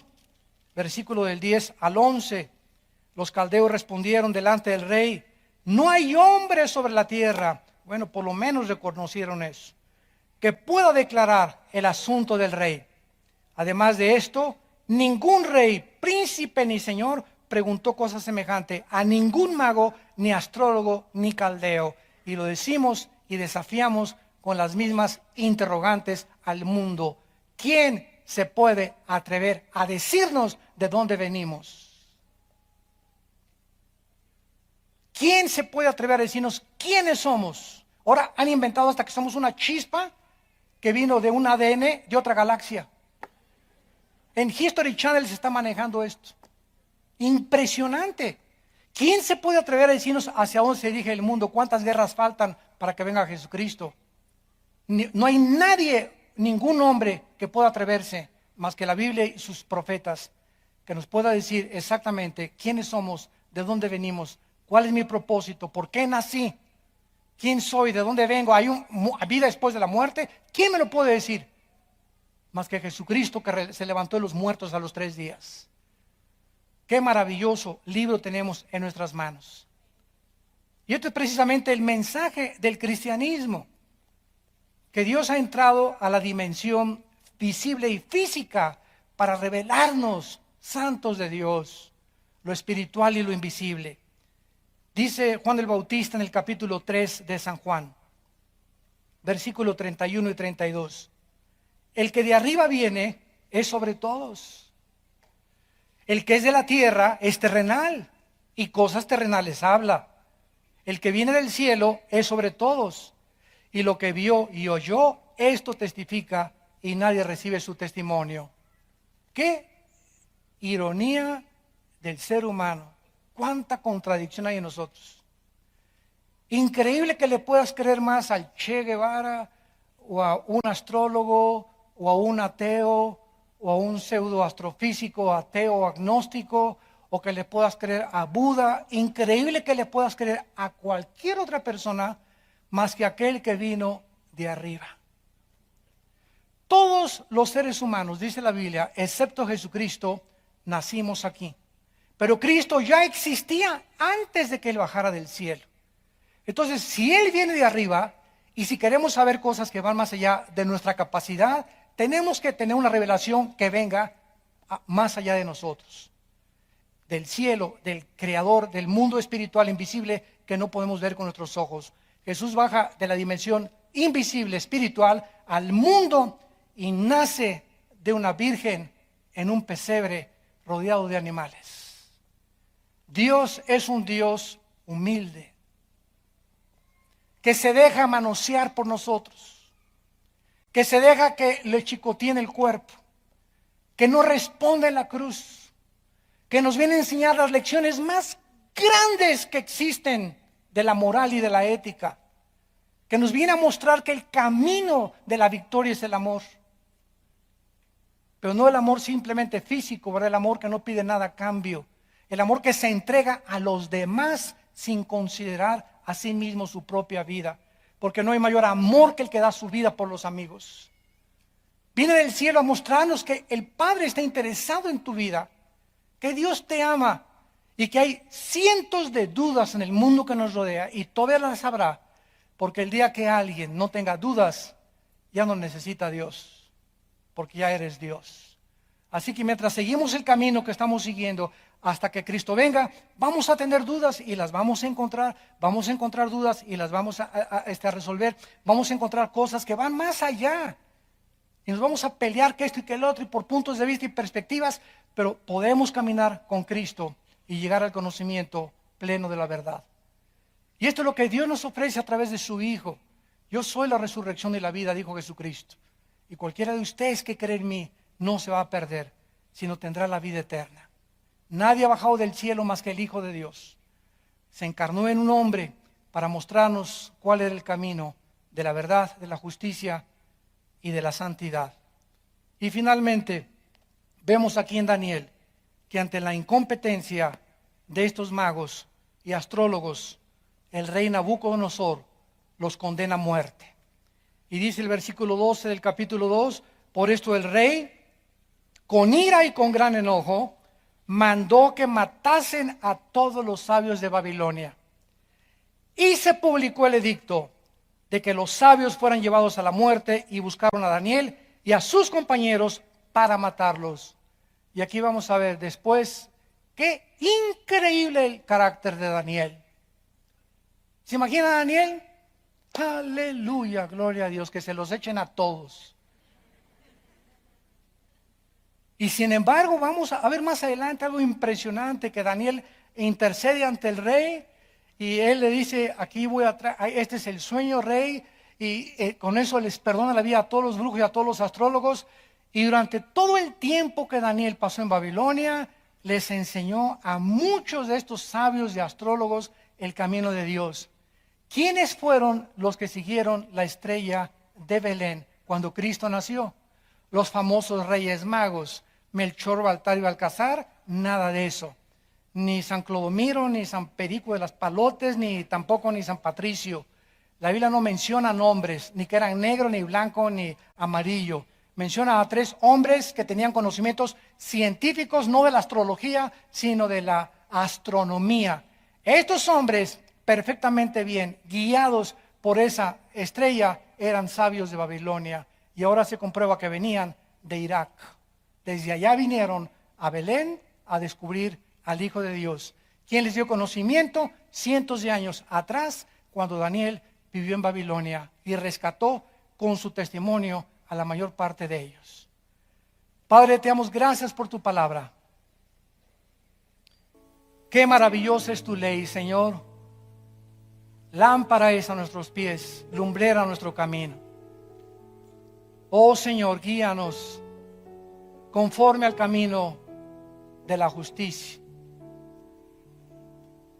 Versículo del 10 al 11. Los caldeos respondieron delante del rey, no hay hombre sobre la tierra. Bueno, por lo menos reconocieron eso, que pueda declarar el asunto del rey. Además de esto, ningún rey, príncipe ni señor preguntó cosa semejante a ningún mago, ni astrólogo, ni caldeo. Y lo decimos y desafiamos con las mismas interrogantes al mundo. ¿Quién se puede atrever a decirnos de dónde venimos? ¿Quién se puede atrever a decirnos quiénes somos? Ahora han inventado hasta que somos una chispa que vino de un ADN de otra galaxia. En History Channel se está manejando esto. Impresionante. ¿Quién se puede atrever a decirnos hacia dónde se dirige el mundo? ¿Cuántas guerras faltan para que venga Jesucristo? No hay nadie, ningún hombre que pueda atreverse, más que la Biblia y sus profetas, que nos pueda decir exactamente quiénes somos, de dónde venimos, cuál es mi propósito, por qué nací, quién soy, de dónde vengo, hay una vida después de la muerte. ¿Quién me lo puede decir? Más que Jesucristo, que se levantó de los muertos a los 3 días. Qué maravilloso libro tenemos en nuestras manos. Y esto es precisamente el mensaje del cristianismo, que Dios ha entrado a la dimensión visible y física para revelarnos, santos de Dios, lo espiritual y lo invisible. Dice Juan el Bautista en el capítulo 3 de San Juan, versículo 31 y 32. El que de arriba viene es sobre todos. El que es de la tierra es terrenal y cosas terrenales habla. El que viene del cielo es sobre todos, y lo que vio y oyó, esto testifica, y nadie recibe su testimonio. ¿Qué ironía del ser humano? ¿Cuánta contradicción hay en nosotros? Increíble que le puedas creer más al Che Guevara, o a un astrólogo, o a un ateo, o a un pseudoastrofísico, ateo o agnóstico, o que le puedas creer a Buda. Increíble que le puedas creer a cualquier otra persona más que aquel que vino de arriba. Todos los seres humanos, dice la Biblia, excepto Jesucristo, nacimos aquí. Pero Cristo ya existía antes de que Él bajara del cielo. Entonces, si Él viene de arriba, y si queremos saber cosas que van más allá de nuestra capacidad, tenemos que tener una revelación que venga más allá de nosotros. Del cielo, del creador, del mundo espiritual invisible que no podemos ver con nuestros ojos. Jesús baja de la dimensión invisible, espiritual, al mundo y nace de una virgen en un pesebre rodeado de animales. Dios es un Dios humilde, que se deja manosear por nosotros, que se deja que le chicoteen el cuerpo, que no responde en la cruz, que nos viene a enseñar las lecciones más grandes que existen de la moral y de la ética, que nos viene a mostrar que el camino de la victoria es el amor, pero no el amor simplemente físico, ¿verdad? El amor que no pide nada a cambio, el amor que se entrega a los demás sin considerar a sí mismo su propia vida, porque no hay mayor amor que el que da su vida por los amigos. Viene del cielo a mostrarnos que el Padre está interesado en tu vida, que Dios te ama y que hay cientos de dudas en el mundo que nos rodea y todavía las habrá, porque el día que alguien no tenga dudas, ya no necesita a Dios, porque ya eres Dios. Así que mientras seguimos el camino que estamos siguiendo hasta que Cristo venga, vamos a tener dudas y las vamos a encontrar dudas y las vamos a resolver, vamos a encontrar cosas que van más allá. Y nos vamos a pelear que esto y que el otro y por puntos de vista y perspectivas, pero podemos caminar con Cristo y llegar al conocimiento pleno de la verdad. Y esto es lo que Dios nos ofrece a través de su Hijo. Yo soy la resurrección y la vida, dijo Jesucristo. Y cualquiera de ustedes que cree en mí no se va a perder, sino tendrá la vida eterna. Nadie ha bajado del cielo más que el Hijo de Dios. Se encarnó en un hombre para mostrarnos cuál era el camino de la verdad, de la justicia y de la santidad. Y finalmente, vemos aquí en Daniel que ante la incompetencia de estos magos y astrólogos, el rey Nabucodonosor los condena a muerte. Y dice el versículo 12 del capítulo 2, por esto el rey, con ira y con gran enojo, mandó que matasen a todos los sabios de Babilonia. Y se publicó el edicto de que los sabios fueran llevados a la muerte, y buscaron a Daniel y a sus compañeros para matarlos. Y aquí vamos a ver después qué increíble el carácter de Daniel. ¿Se imagina a Daniel? Aleluya, gloria a Dios, que se los echen a todos. Y sin embargo, vamos a ver más adelante algo impresionante, que Daniel intercede ante el rey y él le dice, aquí voy a este es el sueño, rey, y con eso les perdona la vida a todos los brujos y a todos los astrólogos. Y durante todo el tiempo que Daniel pasó en Babilonia, les enseñó a muchos de estos sabios y astrólogos el camino de Dios. ¿Quiénes fueron los que siguieron la estrella de Belén cuando Cristo nació? Los famosos reyes magos, Melchor, Baltar y Balcazar. Nada de eso. Ni San Clodomiro, ni San Perico de las Palotes, ni tampoco ni San Patricio. La Biblia no menciona nombres, ni que eran negro, ni blanco, ni amarillo. Menciona a 3 hombres que tenían conocimientos científicos, no de la astrología, sino de la astronomía. Estos hombres, perfectamente bien, guiados por esa estrella, eran sabios de Babilonia. Y ahora se comprueba que venían de Irak. Desde allá vinieron a Belén a descubrir al Hijo de Dios, quien les dio conocimiento cientos de años atrás, cuando Daniel vivió en Babilonia y rescató con su testimonio a la mayor parte de ellos. Padre, te damos gracias por tu palabra. Qué maravillosa es tu ley, Señor. Lámpara es a nuestros pies, lumbrera a nuestro camino. Oh Señor, guíanos conforme al camino de la justicia.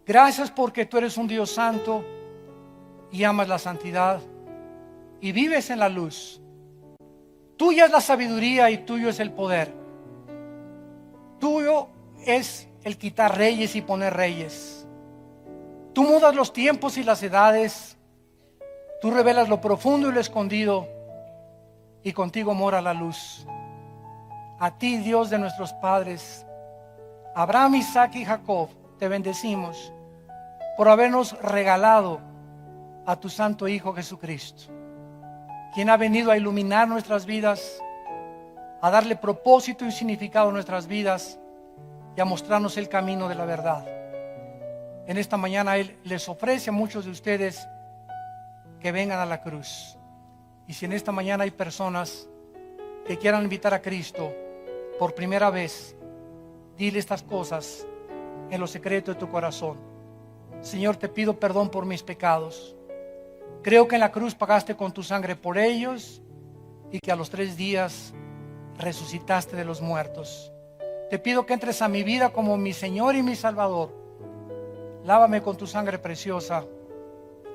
Gracias porque tú eres un Dios santo y amas la santidad y vives en la luz. Tuya es la sabiduría y tuyo es el poder. Tuyo es el quitar reyes y poner reyes. Tú mudas los tiempos y las edades. Tú revelas lo profundo y lo escondido, y contigo mora la luz. A ti, Dios de nuestros padres, Abraham, Isaac y Jacob, te bendecimos por habernos regalado a tu santo Hijo Jesucristo, quien ha venido a iluminar nuestras vidas, a darle propósito y significado a nuestras vidas y a mostrarnos el camino de la verdad. En esta mañana Él les ofrece a muchos de ustedes que vengan a la cruz. Y si en esta mañana hay personas que quieran invitar a Cristo por primera vez, dile estas cosas en lo secreto de tu corazón. Señor, te pido perdón por mis pecados. Creo que en la cruz pagaste con tu sangre por ellos y que a los 3 días resucitaste de los muertos. Te pido que entres a mi vida como mi Señor y mi Salvador. Lávame con tu sangre preciosa.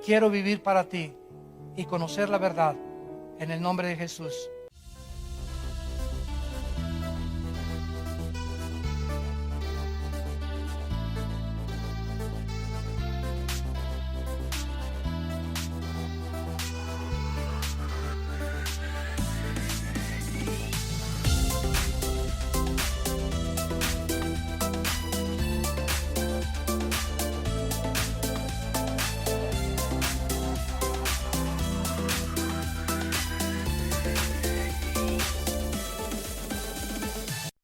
Quiero vivir para ti y conocer la verdad. En el nombre de Jesús.